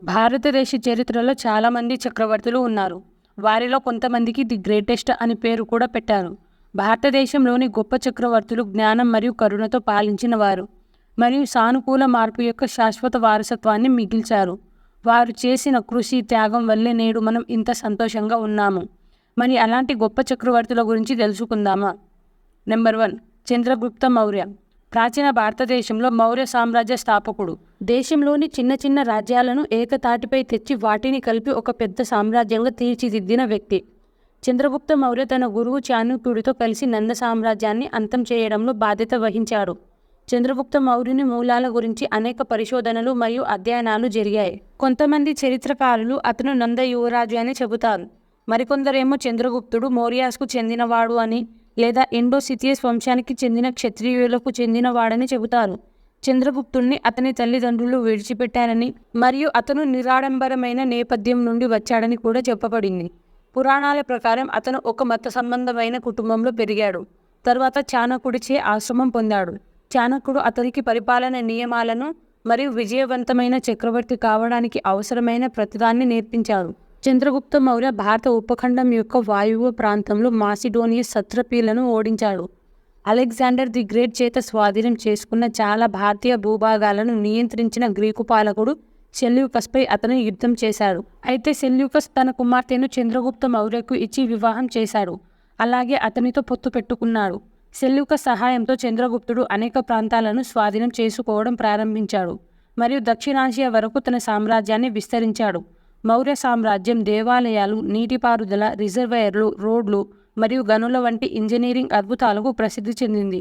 భారతదేశ చరిత్రలో చాలామంది చక్రవర్తులు ఉన్నారు. వారిలో కొంతమందికి ది గ్రేటెస్ట్ అని పేరు కూడా పెట్టారు. భారతదేశంలోని గొప్ప చక్రవర్తులు జ్ఞానం మరియు కరుణతో పాలించిన వారు మరియు సానుకూల మార్పు యొక్క శాశ్వత వారసత్వాన్ని మిగిల్చారు. వారు చేసిన కృషి త్యాగం వల్లే నేడు మనం ఇంత సంతోషంగా ఉన్నాము. మరి అలాంటి గొప్ప చక్రవర్తుల గురించి తెలుసుకుందామా? నెంబర్ 1, చంద్రగుప్త మౌర్య. ప్రాచీన భారతదేశంలో మౌర్య సామ్రాజ్య స్థాపకుడు. దేశంలోని చిన్న చిన్న రాజ్యాలను ఏకతాటిపై తెచ్చి వాటిని కలిపి ఒక పెద్ద సామ్రాజ్యంగా తీర్చిదిద్దిన వ్యక్తి. చంద్రగుప్త మౌర్య తన గురువు చాణక్యుడితో కలిసి నంద సామ్రాజ్యాన్ని అంతం చేయడంలో బాధ్యత వహించాడు. చంద్రగుప్త మౌర్యుని మూలాల గురించి అనేక పరిశోధనలు మరియు అధ్యయనాలు జరిగాయి. కొంతమంది చరిత్రకారులు అతను నంద యువరాజు అని చెబుతారు. మరికొందరేమో చంద్రగుప్తుడు మౌర్యాస్కు చెందినవాడు అని లేదా ఇండోసిథియస్ వంశానికి చెందిన క్షత్రియులకు చెందినవాడని చెబుతారు. చంద్రగుప్తుణ్ణి అతని తల్లిదండ్రులు విడిచిపెట్టారని మరియు అతను నిరాడంబరమైన నేపథ్యం నుండి వచ్చాడని కూడా చెప్పబడింది. పురాణాల ప్రకారం అతను ఒక మత సంబంధమైన కుటుంబంలో పెరిగాడు. తర్వాత చాణక్యుడిచే ఆశ్రమం పొందాడు. చాణక్యుడు అతనికి పరిపాలన నియమాలను మరియు విజయవంతమైన చక్రవర్తి కావడానికి అవసరమైన ప్రతిదాన్ని నేర్పించాడు. చంద్రగుప్త మౌర్య భారత ఉపఖండం యొక్క వాయువ్య ప్రాంతంలో మాసిడోనియస్ సత్రపీలను ఓడించాడు. అలెగ్జాండర్ ది గ్రేట్ చేత స్వాధీనం చేసుకున్న చాలా భారతీయ భూభాగాలను నియంత్రించిన గ్రీకు పాలకుడు సెల్యూకస్పై అతను యుద్ధం చేశాడు. అయితే సెల్యూకస్ తన కుమార్తెను చంద్రగుప్త మౌర్యకు ఇచ్చి వివాహం చేశాడు. అలాగే అతనితో పొత్తు పెట్టుకున్నాడు. సెల్యూకస్ సహాయంతో చంద్రగుప్తుడు అనేక ప్రాంతాలను స్వాధీనం చేసుకోవడం ప్రారంభించాడు మరియు దక్షిణాసియా వరకు తన సామ్రాజ్యాన్ని విస్తరించాడు. మౌర్య సామ్రాజ్యం దేవాలయాలు, నీటిపారుదల, రిజర్వాయర్లు, రోడ్లు మరియు గనుల వంటి ఇంజనీరింగ్ అద్భుతాలకు ప్రసిద్ధి చెందింది.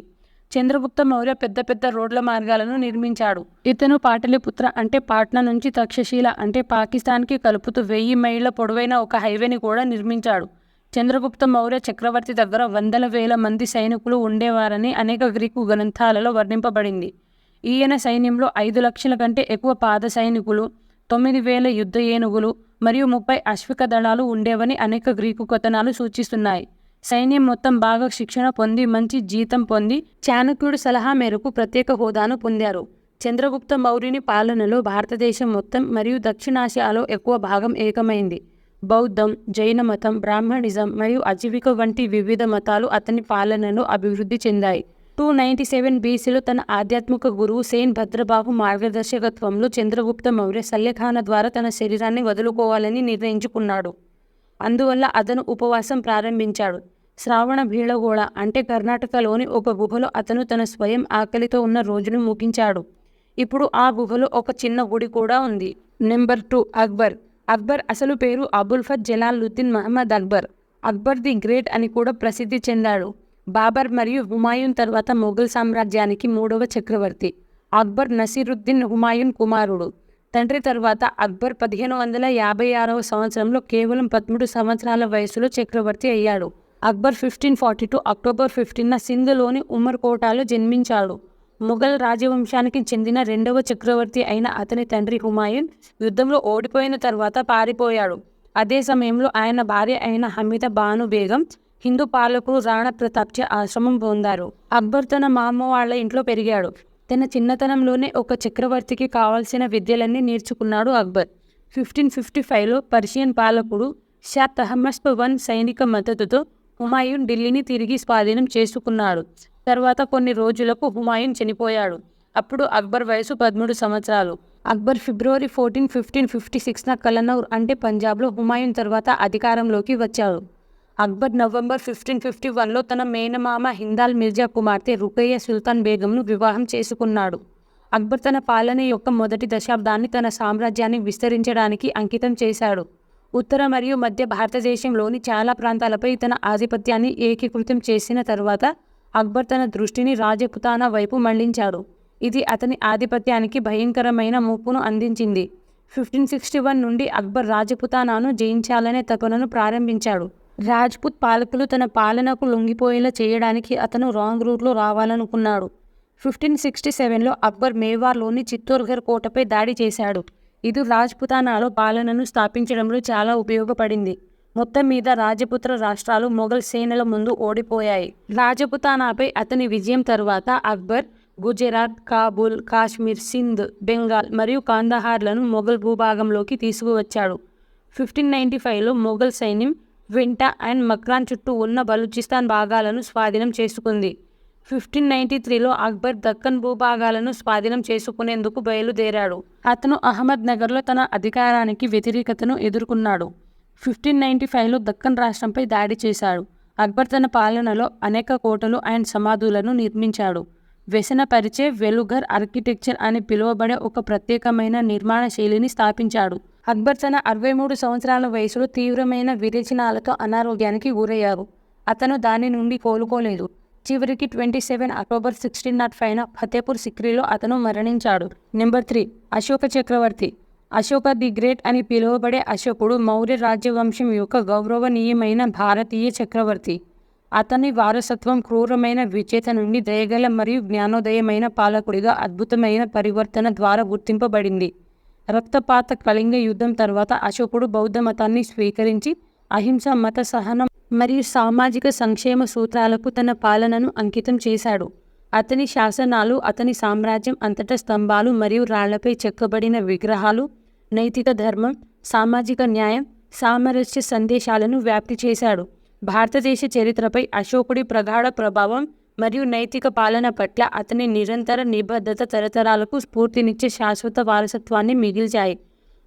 చంద్రగుప్త మౌర్య పెద్ద పెద్ద రోడ్ల మార్గాలను నిర్మించాడు. ఇతను పాటలిపుత్ర అంటే పాట్నా నుంచి తక్షశిల అంటే పాకిస్తాన్కి కలుపుతూ 1000 మైళ్ళ పొడవైన ఒక హైవేని కూడా నిర్మించాడు. చంద్రగుప్త మౌర్య చక్రవర్తి దగ్గర వందల వేల మంది సైనికులు ఉండేవారని అనేక గ్రీకు గ్రంథాలలో వర్ణింపబడింది. ఈయన సైన్యంలో 5 లక్షల కంటే ఎక్కువ పాద సైనికులు, 9000 యుద్ధ ఏనుగులు మరియు 30 అశ్విక దళాలు ఉండేవని అనేక గ్రీకు కథనాలు సూచిస్తున్నాయి. సైన్యం మొత్తం బాగా శిక్షణ పొంది మంచి జీతం పొంది చాణక్యుడి సలహా మేరకు ప్రత్యేక హోదాను పొందారు. చంద్రగుప్త మౌర్యుని పాలనలో భారతదేశం మొత్తం మరియు దక్షిణాసియాలో ఎక్కువ భాగం ఏకమైంది. బౌద్ధం, జైన మతం, బ్రాహ్మణిజం మరియు అజీవిక వంటి వివిధ మతాలు అతని పాలనలో అభివృద్ధి చెందాయి. 297 BCలో తన ఆధ్యాత్మిక గురువు సేన్ భద్రబాహు మార్గదర్శకత్వంలో చంద్రగుప్త మౌర్య సల్యఖాన ద్వారా తన శరీరాన్ని వదులుకోవాలని నిర్ణయించుకున్నాడు. అందువల్ల అతను ఉపవాసం ప్రారంభించాడు. శ్రావణ బీళగోళ అంటే కర్ణాటకలోని ఒక గుహలో అతను తన స్వయం ఆకలితో ఉన్న రోజును ముగించాడు. ఇప్పుడు ఆ గుహలో ఒక చిన్న గుడి కూడా ఉంది. నెంబర్ 2, అక్బర్. అక్బర్ అసలు పేరు అబుల్ ఫజ్ జలాలుద్దీన్ మహమ్మద్ అక్బర్. అక్బర్ ది గ్రేట్ అని కూడా ప్రసిద్ధి చెందాడు. బాబర్ మరియు హుమాయూన్ తర్వాత మొఘల్ సామ్రాజ్యానికి 3వ చక్రవర్తి. అక్బర్ నసీరుద్దీన్ హుమాయూన్ కుమారుడు. తండ్రి తర్వాత అక్బర్ 1556వ సంవత్సరంలో కేవలం 13 సంవత్సరాల వయసులో చక్రవర్తి అయ్యాడు. అక్బర్ 1542 అక్టోబర్ 15న సింధ్లోని ఉమర్ కోటాలో జన్మించాడు. మొఘల్ రాజవంశానికి చెందిన 2వ చక్రవర్తి అయిన అతని తండ్రి హుమాయూన్ యుద్ధంలో ఓడిపోయిన తర్వాత పారిపోయాడు. అదే సమయంలో ఆయన భార్య అయిన హమీద బాను బేగం హిందూ పాలకుడు రాణా ప్రతాప్చే ఆశ్రమం పొందారు. అక్బర్ తన మామ వాళ్ళ ఇంట్లో పెరిగాడు. తన చిన్నతనంలోనే ఒక చక్రవర్తికి కావాల్సిన విద్యలన్నీ నేర్చుకున్నాడు అక్బర్. 1555లో పర్షియన్ పాలకుడు షా తహమస్ప్ I సైనిక మద్దతుతో హుమాయూన్ ఢిల్లీని తిరిగి స్వాధీనం చేసుకున్నాడు. తర్వాత కొన్ని రోజులకు హుమాయూన్ చనిపోయాడు. అప్పుడు అక్బర్ వయసు 13 సంవత్సరాలు. అక్బర్ ఫిబ్రవరి 14, 1556న కలనౌర్ అంటే పంజాబ్లో హుమాయూన్ తర్వాత అధికారంలోకి వచ్చాడు. అక్బర్ నవంబర్ 1551లో తన మేనమామ హిందాల్ మిర్జా కుమార్తె రుకయ్య సుల్తాన్ బేగంను వివాహం చేసుకున్నాడు. అక్బర్ తన పాలన యొక్క మొదటి దశాబ్దాన్ని తన సామ్రాజ్యాన్ని విస్తరించడానికి అంకితం చేశాడు. ఉత్తర మరియు మధ్య భారతదేశంలోని చాలా ప్రాంతాలపై తన ఆధిపత్యాన్ని ఏకీకృతం చేసిన తర్వాత అక్బర్ తన దృష్టిని రాజపుతానా వైపు మళ్లించాడు. ఇది అతని ఆధిపత్యానికి భయంకరమైన ముప్పును అందించింది. 1561 నుండి అక్బర్ రాజపుతానాను జయించాలనే తపనను ప్రారంభించాడు. రాజ్పుత్ పాలకులు తన పాలనకు లొంగిపోయేలా చేయడానికి అతను రాంగ్ రూట్లో రావాలనుకున్నాడు. 1567లో అక్బర్ మేవార్లోని చిత్తోర్ఘర్ కోటపై దాడి చేశాడు. ఇది రాజ్పుతానాలో పాలనను స్థాపించడంలో చాలా ఉపయోగపడింది. మొత్తం మీద రాజపుత్ర రాష్ట్రాలు మొఘల్ సేనల ముందు ఓడిపోయాయి. రాజపుతానాపై అతని విజయం తరువాత అక్బర్ గుజరాత్, కాబూల్, కాశ్మీర్, సింధ్, బెంగాల్ మరియు కాందహార్లను మొఘల్ భూభాగంలోకి తీసుకువచ్చాడు. 1595లో మొఘల్ సైన్యం వెంటా అండ్ మక్రాన్ చుట్టూ ఉన్న బలూచిస్తాన్ భాగాలను స్వాధీనం చేసుకుంది. 1593లో అక్బర్ దక్కన్ భూభాగాలను స్వాధీనం చేసుకునేందుకు బయలుదేరాడు. అతను అహ్మద్ నగర్లో తన అధికారానికి వ్యతిరేకతను ఎదుర్కొన్నాడు. 1595లో దక్కన్ రాష్ట్రంపై దాడి చేశాడు. అక్బర్ తన పాలనలో అనేక కోటలు అండ్ సమాధులను నిర్మించాడు. వ్యసనపరిచే వెలుగర్ ఆర్కిటెక్చర్ అని పిలువబడే ఒక ప్రత్యేకమైన నిర్మాణ శైలిని స్థాపించాడు. అక్బర్ తన 63 సంవత్సరాల వయసులో తీవ్రమైన విరేచనాలతో అనారోగ్యానికి గురయ్యారు. అతను దాని నుండి కోలుకోలేదు. చివరికి 27 అక్టోబర్ 1605న ఫతేపూర్ సిక్రీలో అతను మరణించాడు. నెంబర్ 3 అశోక చక్రవర్తి. అశోక ది గ్రేట్ అని పిలువబడే అశోకుడు మౌర్య రాజ్యవంశం యొక్క గౌరవనీయమైన భారతీయ చక్రవర్తి. అతని వారసత్వం క్రూరమైన విజేత నుండి దయగల మరియు జ్ఞానోదయమైన పాలకుడిగా అద్భుతమైన పరివర్తన ద్వారా గుర్తింపబడింది. రక్తపాత కళింగ యుద్ధం తర్వాత అశోకుడు బౌద్ధ మతాన్ని స్వీకరించి అహింస, మత సహనం మరియు సామాజిక సంక్షేమ సూత్రాలకు తన పాలనను అంకితం చేశాడు. అతని శాసనాలు అతని సామ్రాజ్యం అంతటా స్తంభాలు మరియు రాళ్లపై చెక్కబడిన విగ్రహాలు నైతిక ధర్మం, సామాజిక న్యాయం, సామరస్య సందేశాలను వ్యాప్తి చేశాడు. భారతదేశ చరిత్రపై అశోకుడి ప్రగాఢ ప్రభావం మరియు నైతిక పాలన పట్ల అతని నిరంతర నిబద్ధత తరతరాలకు స్ఫూర్తినిచ్చే శాశ్వత వారసత్వాన్ని మిగిల్చాయి.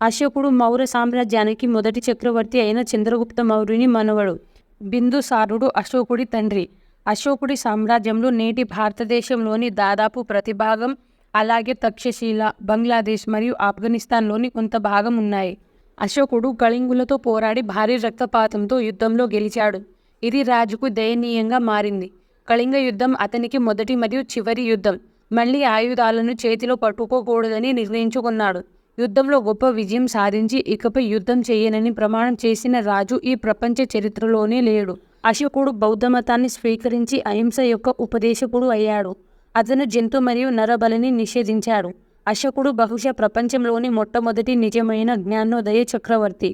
అశోకుడు మౌర్య సామ్రాజ్యానికి మొదటి చక్రవర్తి అయిన చంద్రగుప్త మౌర్యుని మనవడు. బిందుసారుడు అశోకుడి తండ్రి. అశోకుడి సామ్రాజ్యంలో నేటి భారతదేశంలోని దాదాపు ప్రతి భాగం, అలాగే తక్షశిల, బంగ్లాదేశ్ మరియు ఆఫ్ఘనిస్తాన్లోని కొంత భాగం ఉన్నాయి. అశోకుడు కళింగులతో పోరాడి భారీ రక్తపాతంతో యుద్ధంలో గెలిచాడు. ఇది రాజుకు దయనీయంగా మారింది. కళింగ యుద్ధం అతనికి మొదటి మరియు చివరి యుద్ధం. మళ్ళీ ఆయుధాలను చేతిలో పట్టుకోకూడదని నిర్ణయించుకున్నాడు. యుద్ధంలో గొప్ప విజయం సాధించి ఇకపై యుద్ధం చేయనని ప్రమాణం చేసిన రాజు ఈ ప్రపంచ చరిత్రలోనే లేడు. అశోకుడు బౌద్ధ మతాన్ని స్వీకరించి అహింస యొక్క ఉపదేశకుడు అయ్యాడు. అతను జంతు మరియు నరబలిని నిషేధించాడు. అశోకుడు బహుశా ప్రపంచంలోని మొట్టమొదటి నిజమైన జ్ఞానోదయ చక్రవర్తి.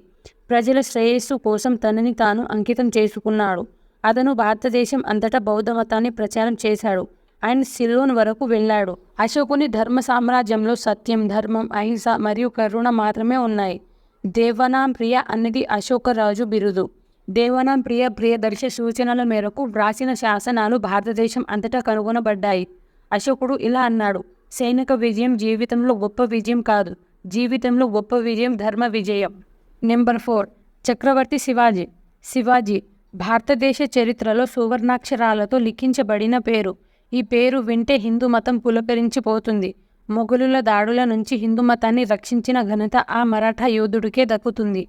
ప్రజల శ్రేయస్సు కోసం తనని తాను అంకితం చేసుకున్నాడు. అతను భారతదేశం అంతటా బౌద్ధ మతాన్ని ప్రచారం చేశాడు. ఆయన సిలోన్ వరకు వెళ్ళాడు. అశోకుని ధర్మ సామ్రాజ్యంలో సత్యం, ధర్మం, అహింస మరియు కరుణ మాత్రమే ఉన్నాయి. దేవనాం ప్రియ అన్నది అశోకరాజు బిరుదు. దేవనాం ప్రియదర్శ సూచనల మేరకు వ్రాసిన శాసనాలు భారతదేశం అంతటా కనుగొనబడ్డాయి. అశోకుడు ఇలా అన్నాడు: సైనిక విజయం జీవితంలో గొప్ప విజయం కాదు, జీవితంలో గొప్ప విజయం ధర్మ విజయం. నెంబర్ 4 చక్రవర్తి శివాజీ. శివాజీ భారతదేశ చరిత్రలో సువర్ణాక్షరాలతో లిఖించబడిన పేరు. ఈ పేరు వింటే హిందూ మతం పులకరించిపోతుంది. మొఘలుల దాడుల నుంచి హిందూ మతాన్ని రక్షించిన ఘనత ఆ మరాఠా యోధుడికే దక్కుతుంది.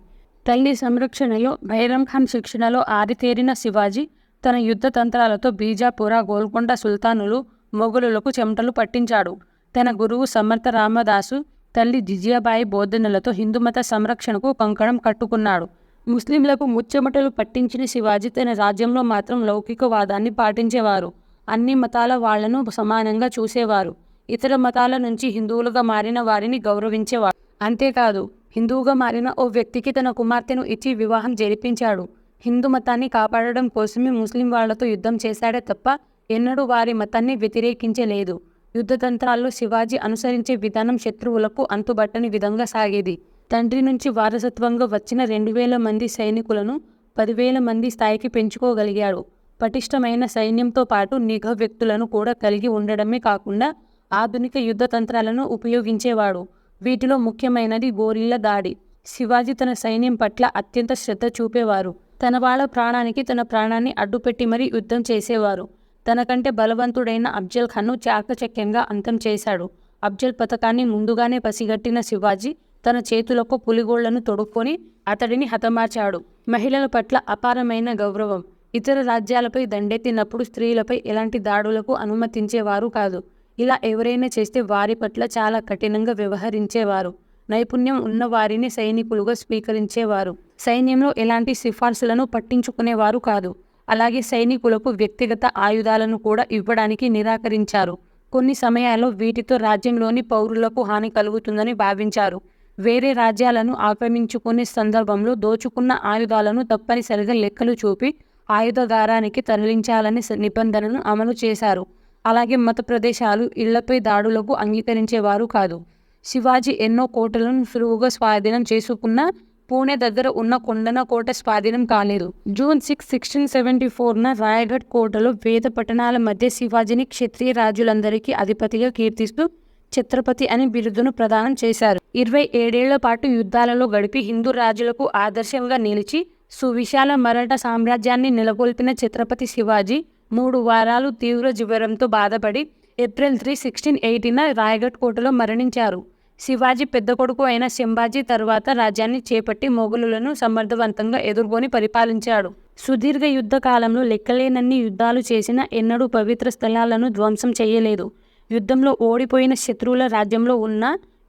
తల్లి సంరక్షణలో, బైరం ఖాన్ శిక్షణలో ఆరితేరిన శివాజీ తన యుద్ధ తంత్రాలతో బీజాపుర, గోల్కొండ సుల్తానులు, మొఘలులకు చెమటలు పట్టించాడు. తన గురువు సమర్థ రామదాసు, తల్లి జిజియాబాయి బోధనలతో హిందూమత సంరక్షణకు కంకణం కట్టుకున్నాడు. ముస్లింలకు ముచ్చెమటలు పట్టించిన శివాజీ తన రాజ్యంలో మాత్రం లౌకికవాదాన్ని పాటించేవారు. అన్ని మతాల వాళ్లను సమానంగా చూసేవారు. ఇతర మతాల నుంచి హిందువులుగా మారిన వారిని గౌరవించేవారు. అంతేకాదు, హిందువుగా మారిన ఓ వ్యక్తికి తన కుమార్తెను ఇచ్చి వివాహం జరిపించాడు. హిందూ మతాన్ని కాపాడడం కోసమే ముస్లిం వాళ్లతో యుద్ధం చేశాడే తప్ప ఎన్నడూ వారి మతాన్ని వ్యతిరేకించలేదు. యుద్ధతంత్రాల్లో శివాజీ అనుసరించే విధానం శత్రువులకు అంతుబట్టని విధంగా సాగేది. తండ్రి నుంచి వారసత్వంగా వచ్చిన 2000 మంది సైనికులను 10,000 మంది స్థాయికి పెంచుకోగలిగాడు. పటిష్టమైన సైన్యంతో పాటు నిఘా వ్యక్తులను కూడా కలిగి ఉండడమే కాకుండా ఆధునిక యుద్ధ తంత్రాలను ఉపయోగించేవాడు. వీటిలో ముఖ్యమైనది గోరిల్లా దాడి. శివాజీ తన సైన్యం పట్ల అత్యంత శ్రద్ధ చూపేవారు. తన వాళ్ళ ప్రాణానికి తన ప్రాణాన్ని అడ్డుపెట్టి మరీ యుద్ధం చేసేవారు. తనకంటే బలవంతుడైన అఫ్జల్ ఖాన్ను చాకచక్యంగా అంతం చేశాడు. అఫ్జల్ పథకాన్ని ముందుగానే పసిగట్టిన శివాజీ తన చేతులకు పులిగోళ్లను తొడుక్కొని అతడిని హతమార్చాడు. మహిళల పట్ల అపారమైన గౌరవం. ఇతర రాజ్యాలపై దండెత్తినప్పుడు స్త్రీలపై ఎలాంటి దాడులకు అనుమతించేవారు కాదు. ఇలా ఎవరైనా చేస్తే వారి పట్ల చాలా కఠినంగా వ్యవహరించేవారు. నైపుణ్యం ఉన్న వారిని సైనికులుగా స్వీకరించేవారు. సైన్యంలో ఎలాంటి సిఫార్సులను పట్టించుకునేవారు కాదు. అలాగే సైనికులకు వ్యక్తిగత ఆయుధాలను కూడా ఇవ్వడానికి నిరాకరించారు. కొన్ని సమయాల్లో వీటితో రాజ్యంలోని పౌరులకు హాని కలుగుతుందని భావించారు. వేరే రాజ్యాలను ఆక్రమించుకునే సందర్భంలో దోచుకున్న ఆయుధాలను తప్పనిసరిగా లెక్కలు చూపి ఆయుధాగారానికి తరలించాలనే నిబంధనను అమలు చేశారు. అలాగే మత ప్రదేశాలు, ఇళ్లపై దాడులకు అంగీకరించేవారు కాదు. శివాజీ ఎన్నో కోటలను సులువుగా స్వాధీనం చేసుకున్నా పూణే దగ్గర ఉన్న కొండన కోట స్వాధీనం కాలేదు. జూన్ 6, 1674న రాయగఢ్ కోటలో వేద పట్టణాల మధ్య శివాజీని క్షత్రియ రాజులందరికీ అధిపతిగా కీర్తిస్తూ ఛత్రపతి అనే బిరుదును ప్రదానం చేశారు. 27 ఏళ్ల పాటు యుద్ధాలలో గడిపి హిందూ రాజులకు ఆదర్శంగా నిలిచి సువిశాల మరాఠా సామ్రాజ్యాన్ని నెలకొల్పిన ఛత్రపతి శివాజీ 3 వారాలు తీవ్ర జ్వరంతో బాధపడి ఏప్రిల్ 3, 1680న రాయగఢ్ కోటలో మరణించారు. శివాజీ పెద్ద కొడుకు అయిన శంభాజీ తరువాత రాజ్యాన్ని చేపట్టి మొఘలులను సమర్థవంతంగా ఎదుర్కొని పరిపాలించాడు. సుదీర్ఘ యుద్ధ కాలంలో లెక్కలేనన్ని యుద్ధాలు చేసినా ఎన్నడూ పవిత్ర స్థలాలను ధ్వంసం చేయలేదు. యుద్ధంలో ఓడిపోయిన శత్రువుల రాజ్యంలో ఉన్న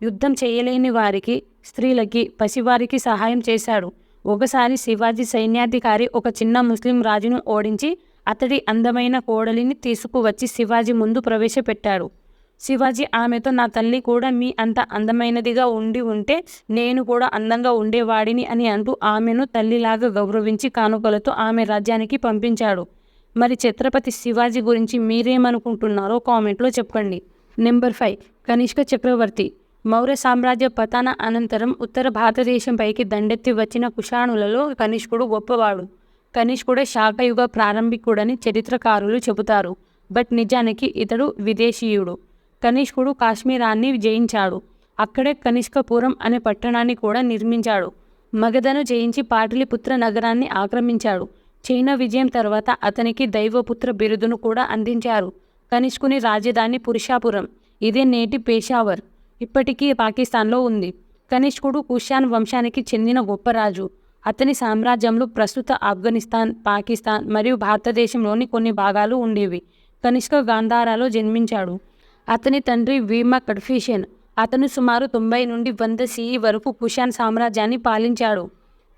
యుద్ధం చేయలేని వారికి, స్త్రీలకి, పసివారికి సహాయం చేశాడు. ఒకసారి శివాజీ సైన్యాధికారి ఒక చిన్న ముస్లిం రాజును ఓడించి అతడి అందమైన కోడలిని తీసుకువచ్చి శివాజీ ముందు ప్రవేశపెట్టాడు. శివాజీ ఆమెతో, నా తల్లి కూడా మీ అంత అందమైనదిగా ఉంటే నేను కూడా అందంగా ఉండేవాడిని అని అంటూ ఆమెను తల్లిలాగా గౌరవించి కానుకలతో ఆమె రాజ్యానికి పంపించాడు. మరి ఛత్రపతి శివాజీ గురించి మీరేమనుకుంటున్నారో కామెంట్లో చెప్పండి. నెంబర్ 5, కనిష్క చక్రవర్తి. మౌర్య సామ్రాజ్య పతన అనంతరం ఉత్తర భారతదేశంపైకి దండెత్తి వచ్చిన కుషాణులలో కనిష్కుడు గొప్పవాడు. కనిష్కుడే శాకయుగ ప్రారంభికుడని చరిత్రకారులు చెబుతారు. బట్ నిజానికి ఇతడు విదేశీయుడు. కనిష్కుడు కాశ్మీరాన్ని జయించాడు. అక్కడే కనిష్కపురం అనే పట్టణాన్ని కూడా నిర్మించాడు. మగధను జయించి పాటలిపుత్ర నగరాన్ని ఆక్రమించాడు. చైనా విజయం తర్వాత అతనికి దైవపుత్ర బిరుదును కూడా అందించారు. కనిష్కుని రాజధాని పురుషాపురం, ఇదే నేటి పేషావర్, ఇప్పటికీ పాకిస్తాన్లో ఉంది. కనిష్కుడు కుషాన్ వంశానికి చెందిన గొప్ప రాజు. అతని సామ్రాజ్యంలో ప్రస్తుత ఆఫ్ఘనిస్తాన్, పాకిస్తాన్ మరియు భారతదేశంలోని కొన్ని భాగాలు ఉండేవి. కనిష్క గాంధారాలో జన్మించాడు. అతని తండ్రి వీమా కడ్ఫిషన్. అతను సుమారు 90 నుండి 100 CE వరకు కుషాన్ సామ్రాజ్యాన్ని పాలించాడు.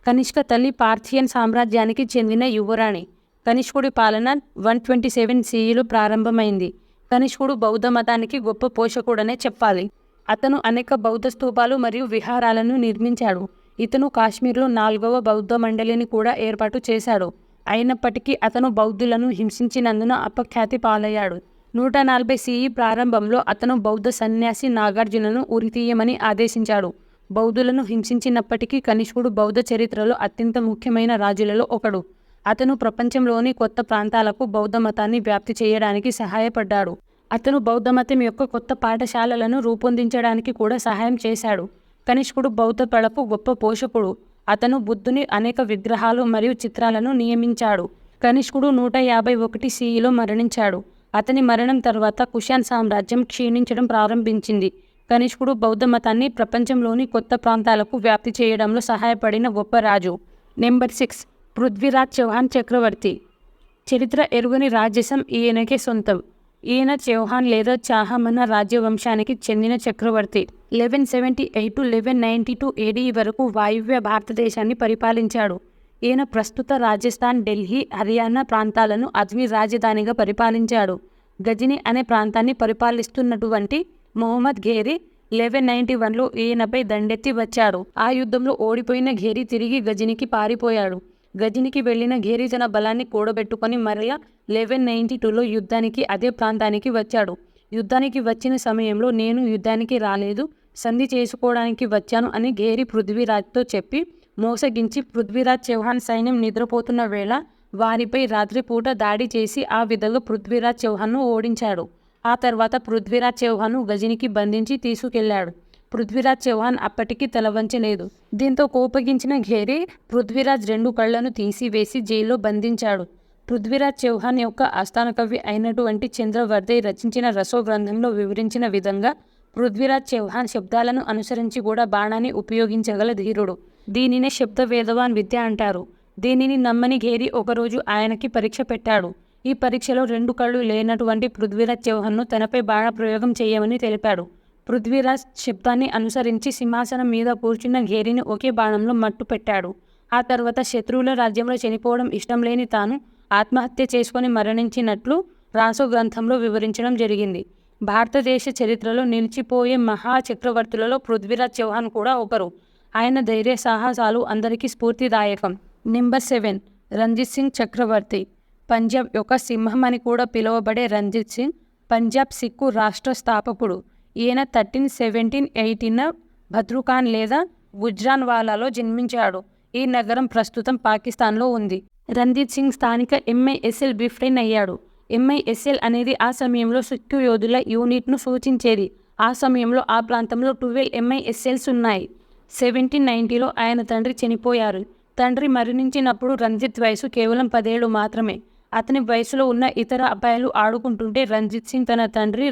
కనిష్క తల్లి పార్థియన్ సామ్రాజ్యానికి చెందిన యువరాణి. కనిష్కుడి పాలన 127 CEలో ప్రారంభమైంది. కనిష్కుడు బౌద్ధ మతానికి గొప్ప పోషకుడనే చెప్పాలి. అతను అనేక బౌద్ధ స్తూపాలు మరియు విహారాలను నిర్మించాడు. ఇతను కాశ్మీర్లో 4వ బౌద్ధ మండలిని కూడా ఏర్పాటు చేశాడు. అయినప్పటికీ అతను బౌద్ధులను హింసించినందున అపఖ్యాతి పాలయ్యాడు. 140 CE ప్రారంభంలో అతను బౌద్ధ సన్యాసి నాగార్జునను ఉరితీయమని ఆదేశించాడు. బౌద్ధులను హింసించినప్పటికీ కనిష్కుడు బౌద్ధ చరిత్రలో అత్యంత ముఖ్యమైన రాజులలో ఒకడు. అతను ప్రపంచంలోని కొత్త ప్రాంతాలకు బౌద్ధ మతాన్ని వ్యాప్తి చేయడానికి సహాయపడ్డాడు. అతను బౌద్ధ మతం యొక్క కొత్త పాఠశాలలను రూపొందించడానికి కూడా సహాయం చేశాడు. కనిష్కుడు బౌద్ధ పడపు గొప్ప పోషకుడు. అతను బుద్ధుని అనేక విగ్రహాలు మరియు చిత్రాలను నియమించాడు. కనిష్కుడు 151 CEలో మరణించాడు. అతని మరణం తర్వాత కుషాన్ సామ్రాజ్యం క్షీణించడం ప్రారంభించింది. కనిష్కుడు బౌద్ధ మతాన్ని ప్రపంచంలోని కొత్త ప్రాంతాలకు వ్యాప్తి చేయడంలో సహాయపడిన గొప్ప రాజు. నెంబర్ 6, పృథ్వీరాజ్ చౌహాన్ చక్రవర్తి. చరిత్ర ఎరుగని రాజ్యసం ఈయనకే సొంతం. ఈయన చౌహాన్ లేదా చాహమన్న రాజ్యవంశానికి చెందిన చక్రవర్తి. 1178 to 1192 AD వరకు వాయువ్య భారతదేశాన్ని పరిపాలించాడు. ఈయన ప్రస్తుత రాజస్థాన్, ఢిల్లీ, హర్యానా ప్రాంతాలను అజ్మీర్ రాజధానిగా పరిపాలించాడు. గజని అనే ప్రాంతాన్ని పరిపాలిస్తున్నటువంటి మొహమ్మద్ ఘేరీ 1191లో ఈయనపై దండెత్తి వచ్చాడు. ఆ యుద్ధంలో ఓడిపోయిన ఘేరీ తిరిగి గజనికి పారిపోయాడు. గజనికి వెళ్లిన ఘేరీ తన బలాన్ని కూడబెట్టుకొని మరలా 1192లో యుద్ధానికి అదే ప్రాంతానికి వచ్చాడు. యుద్ధానికి వచ్చిన సమయంలో నేను యుద్ధానికి రాలేదు, సంధి చేసుకోవడానికి వచ్చాను అని ఘేరీ పృథ్వీరాజ్తో చెప్పి మోసగించి పృథ్వీరాజ్ చౌహాన్ సైన్యం నిద్రపోతున్న వేళ వారిపై రాత్రిపూట దాడి చేసి ఆ విధంగా పృథ్వీరాజ్ చౌహాన్ను ఓడించాడు. ఆ తర్వాత పృథ్వీరాజ్ చౌహాన్ను గజనికి బంధించి తీసుకెళ్లాడు. పృథ్వీరాజ్ చౌహాన్ అప్పటికీ తలవంచలేదు. దీంతో కోపగించిన ఘేరీ పృథ్వీరాజ్ 2 కళ్లను తీసివేసి జైల్లో బంధించాడు. పృథ్వీరాజ్ చౌహాన్ యొక్క ఆస్థాన కవి అయినటువంటి చంద్రవర్దే రచించిన రసో గ్రంథంలో వివరించిన విధంగా పృథ్వీరాజ్ చౌహాన్ శబ్దాలను అనుసరించి కూడా బాణాన్ని ఉపయోగించగల ధీరుడు. దీనినే శబ్ద వేదవాన్ విద్య అంటారు. దీనిని నమ్మని ఘేరీ ఒకరోజు ఆయనకి పరీక్ష పెట్టాడు. ఈ పరీక్షలో 2 కళ్ళు లేనటువంటి పృథ్వీరాజ్ చౌహాన్ను తనపై బాణ ప్రయోగం చేయమని తెలిపాడు. పృథ్వీరాజ్ శబ్దాన్ని అనుసరించి సింహాసనం మీద కూర్చున్న ఘేరీని ఒకే బాణంలో మట్టు పెట్టాడు. ఆ తర్వాత శత్రువుల రాజ్యంలో చనిపోవడం ఇష్టం లేని తాను ఆత్మహత్య చేసుకొని మరణించినట్లు రాసో గ్రంథంలో వివరించడం జరిగింది. భారతదేశ చరిత్రలో నిలిచిపోయే మహా చక్రవర్తులలో పృథ్వీరాజ్ చౌహాన్ కూడా ఒకరు. ఆయన ధైర్య సాహసాలు అందరికీ స్ఫూర్తిదాయకం. నెంబర్ 7, రంజిత్ సింగ్ చక్రవర్తి. పంజాబ్ యొక్క సింహం అని కూడా పిలువబడే రంజిత్ సింగ్ పంజాబ్ సిక్కు రాష్ట్ర స్థాపకుడు. ఈయన 1317-18 భద్రుఖాన్ లేదా గుజ్రాన్వాలాలో జన్మించాడు. ఈ నగరం ప్రస్తుతం పాకిస్తాన్లో ఉంది. రణ్జిత్ సింగ్ స్థానిక MISL బిఫ్రెన్ అయ్యాడు. MISL అనేది ఆ సమయంలో సిక్కు యోధుల యూనిట్ను సూచించేది. ఆ సమయంలో ఆ ప్రాంతంలో 12 MISLs ఉన్నాయి. 1790లో ఆయన తండ్రి చనిపోయారు. తండ్రి మరణించినప్పుడు రణ్జిత్ వయసు కేవలం 10 ఏళ్లు మాత్రమే. అతని వయసులో ఉన్న ఇతర అబ్బాయిలు ఆడుకుంటుంటే రణ్జిత్ సింగ్ తన తండ్రి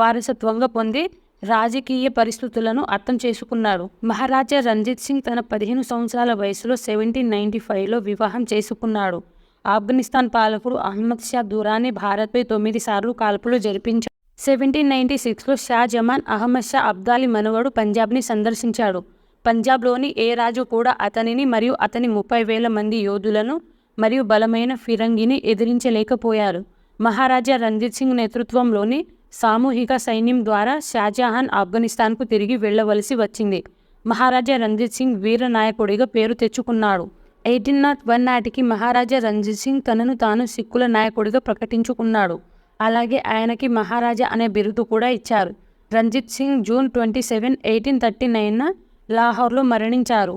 వారసత్వంగా పొంది రాజకీయ పరిస్థితులను అర్థం చేసుకున్నాడు. మహారాజా రణ్జిత్ సింగ్ తన 15 సంవత్సరాల వయసులో 1795లో వివాహం చేసుకున్నాడు. ఆఫ్ఘనిస్తాన్ పాలకుడు అహ్మద్ షా దురానీ భారత్పై 9 సార్లు కాల్పులు జరిపించాడు. 1796లో షా జమాన్ అహ్మద్ షా అబ్దాలీ మనవడు పంజాబ్ని సందర్శించాడు. పంజాబ్లోని ఏ రాజు కూడా అతనిని మరియు అతని 30,000 మంది యోధులను మరియు బలమైన ఫిరంగిని ఎదిరించలేకపోయారు. మహారాజా రణ్జిత్ సింగ్ నేతృత్వంలోని సామూహిక సైన్యం ద్వారా షాజహాన్ ఆఫ్ఘనిస్తాన్కు తిరిగి వెళ్లవలసి వచ్చింది. మహారాజా రణ్జిత్ సింగ్ వీర నాయకుడిగా పేరు తెచ్చుకున్నాడు. 1801 నాటికి మహారాజా రణ్జిత్ సింగ్ తనను తాను సిక్కుల నాయకుడిగా ప్రకటించుకున్నాడు. అలాగే ఆయనకి మహారాజా అనే బిరుదు కూడా ఇచ్చారు. రణ్జిత్ సింగ్ జూన్ 27, 1839న లాహోర్లో మరణించారు.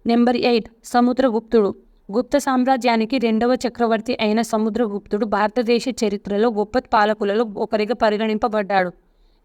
నెంబర్ 8 సముద్రగుప్తుడు. గుప్త సామ్రాజ్యానికి 2వ చక్రవర్తి అయిన సముద్రగుప్తుడు భారతదేశ చరిత్రలో గొప్ప పాలకులలో ఒకరిగా పరిగణింపబడ్డాడు.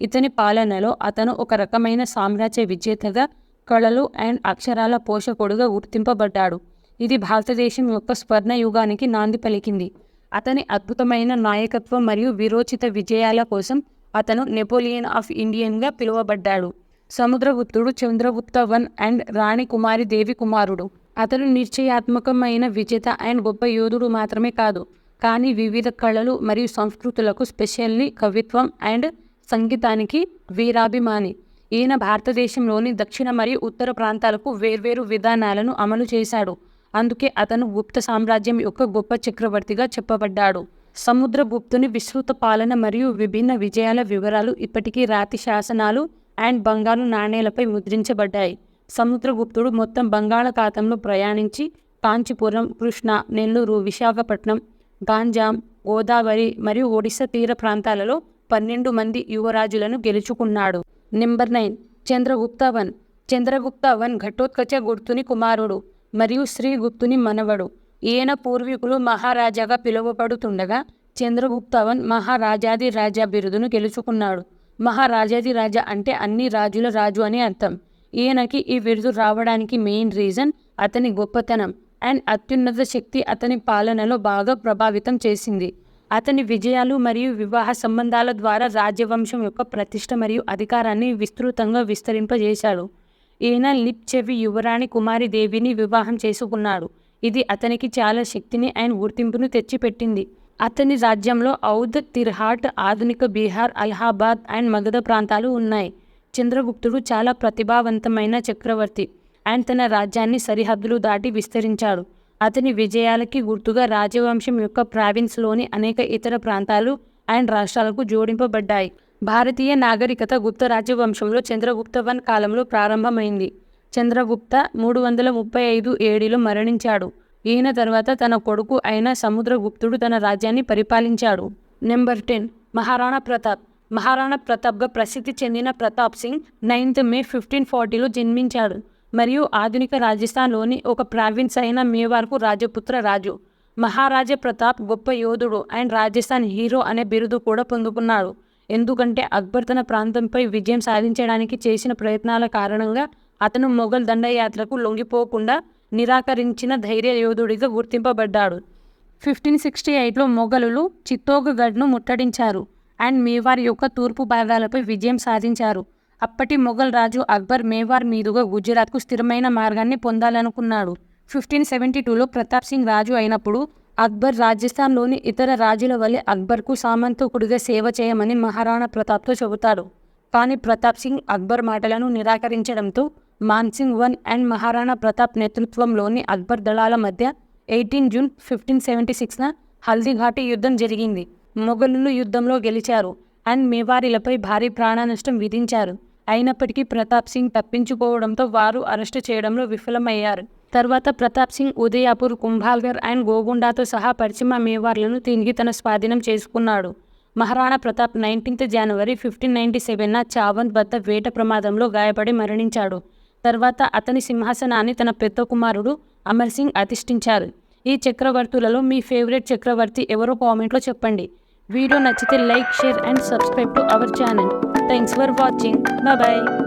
ఇతని పాలనలో అతను ఒక రకమైన సామ్రాజ్య విజేతగా, కళలు అండ్ అక్షరాల పోషకుడుగా గుర్తింపబడ్డాడు. ఇది భారతదేశం యొక్క స్వర్ణ యుగానికి నాంది పలికింది. అతని అద్భుతమైన నాయకత్వం మరియు వీరోచిత విజయాల కోసం అతను నెపోలియన్ ఆఫ్ ఇండియన్గా పిలువబడ్డాడు. సముద్రగుప్తుడు చంద్రగుప్త I అండ్ రాణి కుమారి దేవి కుమారుడు. అతను నిశ్చయాత్మకమైన విజేత అండ్ గొప్ప యోధుడు మాత్రమే కాదు, కానీ వివిధ కళలు మరియు సంస్కృతులకు స్పెషల్లీ కవిత్వం అండ్ సంగీతానికి వీరాభిమాని. ఈయన భారతదేశంలోని దక్షిణ మరియు ఉత్తర ప్రాంతాలకు వేర్వేరు విధానాలను అమలు చేశాడు. అందుకే అతను గుప్త సామ్రాజ్యం యొక్క గొప్ప చక్రవర్తిగా చెప్పబడ్డాడు. సముద్రగుప్తుని విస్తృత పాలన మరియు విభిన్న విజయాల వివరాలు ఇప్పటికీ రాతి శాసనాలు అండ్ బంగారు నాణేలపై ముద్రించబడ్డాయి. సముద్రగుప్తుడు మొత్తం బంగాళాఖాతంలో ప్రయాణించి కాంచీపురం, కృష్ణ, నెల్లూరు, విశాఖపట్నం, గాంజాం, గోదావరి మరియు ఒడిశా తీర ప్రాంతాలలో 12 మంది యువరాజులను గెలుచుకున్నాడు. Number 9 Chandragupta I. Chandragupta I Ghatotkacha గుప్తుని కుమారుడు మరియు శ్రీగుప్తుని మనవడు. ఈయన పూర్వీకులు మహారాజాగా పిలువబడుతుండగా చంద్రగుప్త I మహారాజాది రాజా బిరుదును గెలుచుకున్నాడు. మహారాజాది రాజా అంటే అన్ని రాజుల రాజు అని అర్థం. ఈయనకి ఈ బిరుదు రావడానికి మెయిన్ రీజన్ అతని గొప్పతనం అండ్ అత్యున్నత శక్తి అతని పాలనలో బాగా ప్రభావితం చేసింది. అతని విజయాలు మరియు వివాహ సంబంధాల ద్వారా రాజ్యవంశం యొక్క ప్రతిష్ట మరియు అధికారాన్ని విస్తృతంగా విస్తరింపజేశాడు. ఈయన లిప్చెవి యువరాణి కుమారి దేవిని వివాహం చేసుకున్నాడు. ఇది అతనికి చాలా శక్తిని అండ్ గుర్తింపును తెచ్చిపెట్టింది. అతని రాజ్యంలో ఔధ్, తిర్హాట్, ఆధునిక బీహార్, అలహాబాద్ అండ్ మగధ ప్రాంతాలు ఉన్నాయి. చంద్రగుప్తుడు చాలా ప్రతిభావంతమైన చక్రవర్తి అండ్ తన రాజ్యాన్ని సరిహద్దులు దాటి విస్తరించాడు. అతని విజయాలకి గుర్తుగా రాజవంశం యొక్క ప్రావిన్స్లోని అనేక ఇతర ప్రాంతాలు అండ్ రాష్ట్రాలకు జోడింపబడ్డాయి. భారతీయ నాగరికత గుప్త రాజవంశంలో చంద్రగుప్త I కాలంలో ప్రారంభమైంది. చంద్రగుప్త 335 ADలో మరణించాడు. ఈయన తర్వాత తన కొడుకు అయిన సముద్రగుప్తుడు తన రాజ్యాన్ని పరిపాలించాడు. నెంబర్ 10 మహారాణా ప్రతాప్. మహారాణా ప్రతాప్గా ప్రసిద్ధి చెందిన ప్రతాప్ సింగ్ 9th May 1540లో జన్మించాడు మరియు ఆధునిక రాజస్థాన్లోని ఒక ప్రావిన్స్ అయిన మేవార్కు రాజపుత్ర రాజు. మహారాజా ప్రతాప్ గొప్ప యోధుడు అండ్ రాజస్థాన్ హీరో అనే బిరుదు కూడా పొందుకున్నాడు. ఎందుకంటే అక్బర్ తన ప్రాంతంపై విజయం సాధించడానికి చేసిన ప్రయత్నాల కారణంగా అతను మొఘల్ దండయాత్రకు లొంగిపోకుండా నిరాకరించిన ధైర్య యోధుడిగా గుర్తింపబడ్డాడు. 1568లో మొఘలులు చిత్తోర్గఢ్ను ముట్టడించారు అండ్ మేవార్ యొక్క తూర్పు భాగాలపై విజయం సాధించారు. అప్పటి మొఘల్ రాజు అక్బర్ మేవార్ మీదుగా గుజరాత్కు స్థిరమైన మార్గాన్ని పొందాలనుకున్నాడు. 1572లో ప్రతాప్ సింగ్ రాజు అయినప్పుడు అక్బర్ రాజస్థాన్లోని ఇతర రాజుల వలె అక్బర్కు సామంతకుడిగా సేవ చేయమని మహారాణా ప్రతాప్తో చెబుతాడు. కానీ ప్రతాప్ సింగ్ అక్బర్ మాటలను నిరాకరించడంతో మాన్సింగ్ I అండ్ మహారాణా ప్రతాప్ నేతృత్వంలోని అక్బర్ దళాల మధ్య 18 జూన్ 1576న హల్దీఘాటి యుద్ధం జరిగింది. మొఘలులు యుద్ధంలో గెలిచారు అండ్ మేవారీలపై భారీ ప్రాణనష్టం విధించారు. అయినప్పటికీ ప్రతాప్ సింగ్ తప్పించుకోవడంతో వారు అరెస్టు చేయడంలో విఫలమయ్యారు. తర్వాత ప్రతాప్ సింగ్ ఉదయపూర్, కుంభల్గర్ అండ్ గోగుండాతో సహా పశ్చిమ మేవార్లను తిరిగి తన స్వాధీనం చేసుకున్నాడు. మహారాణా ప్రతాప్ 19th జనవరి 1597న చావంత్ వద్ద వేట ప్రమాదంలో గాయపడి మరణించాడు. తర్వాత అతని సింహాసనాన్ని తన పెద్ద కుమారుడు అమర్ సింగ్ అధిష్ఠించారు. ఈ చక్రవర్తులలో మీ ఫేవరెట్ చక్రవర్తి ఎవరో కామెంట్లో చెప్పండి. వీడియో నచ్చితే like, share and subscribe to our channel. Thanks for watching. Bye.